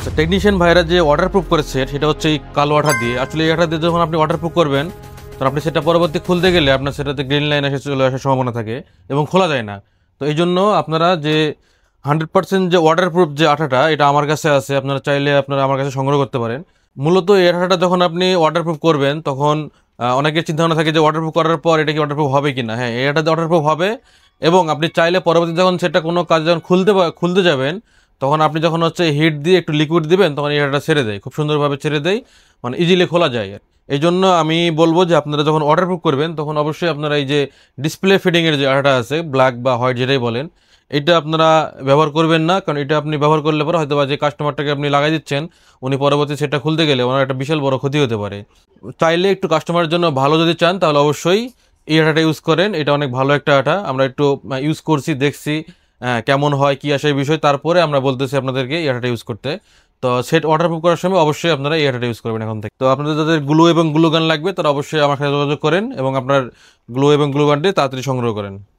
আচ্ছা, টেকনিশিয়ান ভাইরা যে ওয়াটারপ্রুফ করেছে সেটা হচ্ছে এই কালো আঠা দিয়ে। আসলে এই আঠা দিয়ে যখন আপনি ওয়াটারপ্রুফ করবেন তখন আপনি সেটা পরবর্তী খুলতে গেলে আপনার সেটাতে গ্রিন লাইন এসে চলে আসার সম্ভাবনা থাকে এবং খোলা যায় না। তো এই জন্য আপনারা যে 100% যে ওয়াটারপ্রুফ যে আঠাটা এটা আমার কাছে আছে, আপনারা চাইলে আপনারা আমার কাছে সংগ্রহ করতে পারেন। মূলত এই আঠাটা যখন আপনি ওয়াটারপ্রুফ করবেন তখন অনেকের চিন্তা ভাবনা থাকে যে ওয়াটারপ্রুফ করার পর এটা কি ওয়াটারপ্রুফ হবে কিনা। হ্যাঁ, এই আঠাতে ওয়াটারপ্রুফ হবে এবং আপনি চাইলে পরবর্তী যখন সেটা কোনো কাজ যখন খুলতে যাবেন তখন আপনি যখন হচ্ছে হিট দিয়ে একটু লিকুইড দিবেন তখন এই আঠাটা ছেড়ে দেয়, খুব সুন্দরভাবে ছেড়ে দেয়, মানে ইজিলি খোলা যায়। এই জন্য আমি বলবো যে আপনারা যখন ওয়াটারপ্রুফ করবেন তখন অবশ্যই আপনারা এই যে ডিসপ্লে ফিটিংয়ের যে আঠাটা আছে ব্ল্যাক বা হোয়াইট যেটাই বলেন, এটা আপনারা ব্যবহার করবেন না। কারণ এটা আপনি ব্যবহার করলে পরে হয়তো বা যে কাস্টমারটাকে আপনি লাগাই দিচ্ছেন উনি পরবর্তী সেটা খুলতে গেলে ওনার একটা বিশাল বড় ক্ষতি হতে পারে। চাইলে একটু কাস্টমারের জন্য ভালো যদি চান তাহলে অবশ্যই এই আঠাটা ইউজ করেন। এটা অনেক ভালো একটা আঠা, আমরা একটু ইউজ করছি, দেখছি কেমন হয় কি আসে এই বিষয়, তারপরে আমরা বলতেছি আপনাদেরকে এই আঠাটা ইউজ করতে। তো সেট ওয়াটারপ্রুফ করার সময় অবশ্যই আপনারা এই আঠাটা ইউজ করবেন এখন থেকে। তো আপনাদের যাদের গ্লু এবং গ্লু গান লাগবে তারা অবশ্যই আমার সাথে যোগাযোগ করেন এবং আপনার গ্লু এবং গ্লু গানটি তাড়াতাড়ি সংগ্রহ করেন।